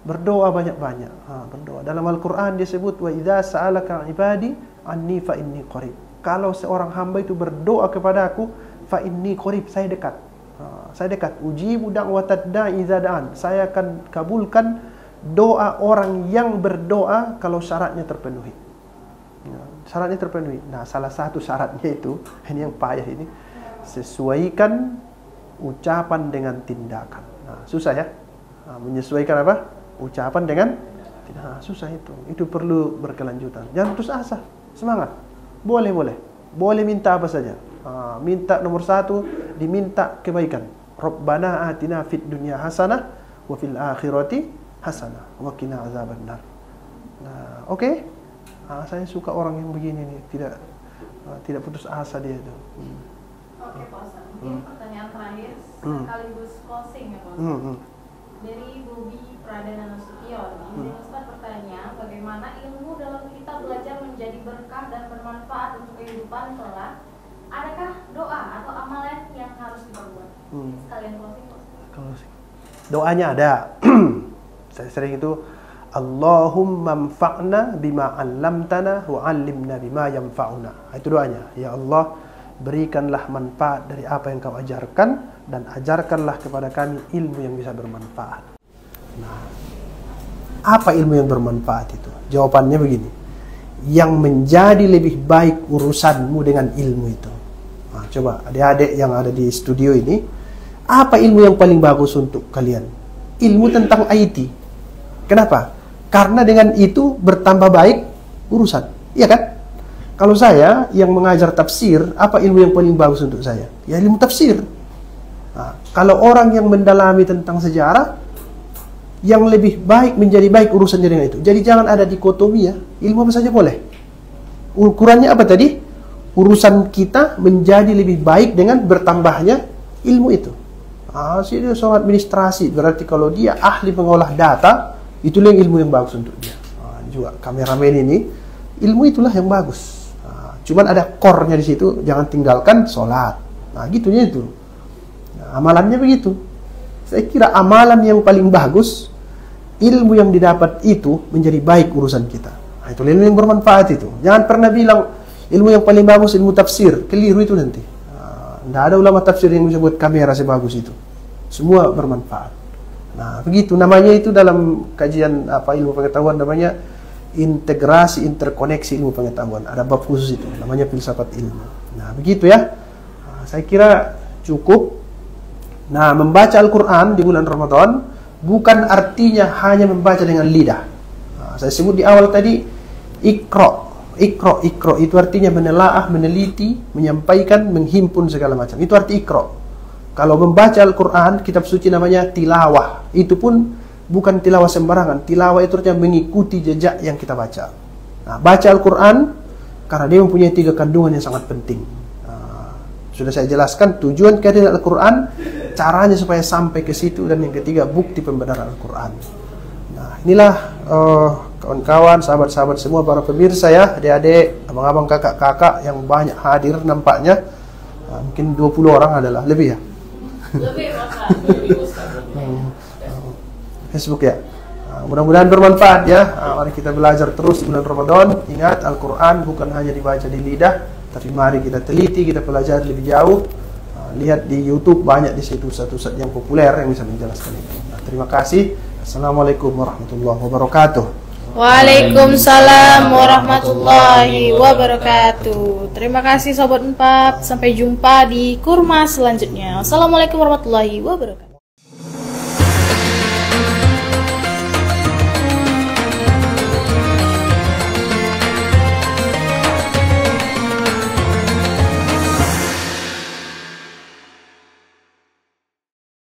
Berdoa banyak-banyak. Berdoa. Dalam Al-Quran dia sebut, wa idza sa'alaka ibadi anni fa inni qarib. Kalau seorang hamba itu berdoa kepada aku, fa inni qarib, saya dekat. Saya dekat. Ujibu da'watad da'i idza da'an. Saya akan kabulkan doa orang yang berdoa kalau syaratnya terpenuhi. Syaratnya terpenuhi. Nah, salah satu syaratnya itu, ini yang payah ini, sesuaikan ucapan dengan tindakan. Nah, susah ya. Menyesuaikan apa? Ucapan dengan tindakan. Susah itu. Itu perlu berkelanjutan. Jangan putus asa. Semangat. Boleh minta apa saja. Minta nomor 1, diminta kebaikan. Rabbana atina fid dunya hasanah wa fil akhirati hasanah wa qina azabannar. Nah, oke. Saya suka orang yang begini nih, tidak putus asa dia itu. Oke, Pak Ustaz. Mungkin pertanyaan terakhir sekaligus closing ya, Pak Ustaz. Dari Bobi Pradana Nasution, izin Ustaz bertanya, bagaimana ilmu dalam kita belajar menjadi berkah dan bermanfaat untuk kehidupan kelak? Adakah doa atau amalan yang harus diperbuat? Sekalian closing, Pak Ustaz. Doanya ada. Saya sering itu, Allahumma anfa'na bima 'allamtana wa 'allimna bima yanfa'una. Itu doanya. Ya Allah, berikanlah manfaat dari apa yang kau ajarkan dan ajarkanlah kepada kami ilmu yang bisa bermanfaat. Nah, apa ilmu yang bermanfaat itu? Jawabannya begini. Yang menjadi lebih baik urusanmu dengan ilmu itu. Nah, coba adik-adik yang ada di studio ini, apa ilmu yang paling bagus untuk kalian? Ilmu tentang IT. Kenapa? Karena dengan itu bertambah baik urusan. Iya kan? Kalau saya yang mengajar tafsir, apa ilmu yang paling bagus untuk saya? Ya ilmu tafsir. Nah, kalau orang yang mendalami tentang sejarah, yang lebih baik menjadi baik urusannya dengan itu. Jadi jangan ada dikotomi ya. Ilmu apa saja boleh. Ukurannya apa tadi? Urusan kita menjadi lebih baik dengan bertambahnya ilmu itu. Dia soal administrasi. Berarti kalau dia ahli mengolah data, itulah yang ilmu yang bagus untuk dia. Juga kameramen ini, ilmu itulah yang bagus. Cuman ada core-nya di situ, jangan tinggalkan sholat. Nah, gitunya itu. Nah, amalannya begitu. Saya kira amalan yang paling bagus, ilmu yang didapat itu menjadi baik urusan kita. Nah, itu ilmu yang bermanfaat itu. Jangan pernah bilang ilmu yang paling bagus ilmu tafsir, keliru itu nanti. Tidak ada ulama tafsir yang bisa buat kamera sebagus itu. semua bermanfaat. Nah, begitu namanya itu dalam kajian ilmu pengetahuan namanya integrasi interkoneksi ilmu pengetahuan. Ada bab khusus itu namanya filsafat ilmu. Nah, begitu ya. Nah, saya kira cukup. Nah, membaca Al-Qur'an di bulan Ramadan bukan artinya hanya membaca dengan lidah. Nah, saya sebut di awal tadi Iqra itu artinya menelaah, meneliti, menyampaikan, menghimpun segala macam. Itu arti Iqra. Kalau membaca Al-Quran, kitab suci namanya tilawah. Itu pun bukan tilawah sembarangan. Tilawah itu artinya mengikuti jejak yang kita baca. Nah, baca Al-Quran karena dia mempunyai 3 kandungan yang sangat penting. Nah, sudah saya jelaskan tujuan kehadiran Al-Quran, caranya supaya sampai ke situ, dan yang ketiga bukti pembenaran Al-Quran. Nah, inilah kawan-kawan, sahabat-sahabat semua, para pemirsa ya, adik-adik, abang-abang, kakak-kakak yang banyak hadir nampaknya. Mungkin 20 orang adalah lebih ya. Lebih Facebook ya. Mudah-mudahan bermanfaat ya. Mari kita belajar terus bulan Ramadan. Ingat, Al-Quran bukan hanya dibaca di lidah, tapi mari kita teliti, kita pelajari lebih jauh. Lihat di YouTube, banyak di situ ustaz-ustaz yang populer yang bisa menjelaskan itu. Nah, terima kasih. Assalamualaikum warahmatullahi wabarakatuh. Waalaikumsalam warahmatullahi wabarakatuh. Terima kasih Sobat Unpad. Sampai jumpa di kurma selanjutnya. Assalamualaikum warahmatullahi wabarakatuh.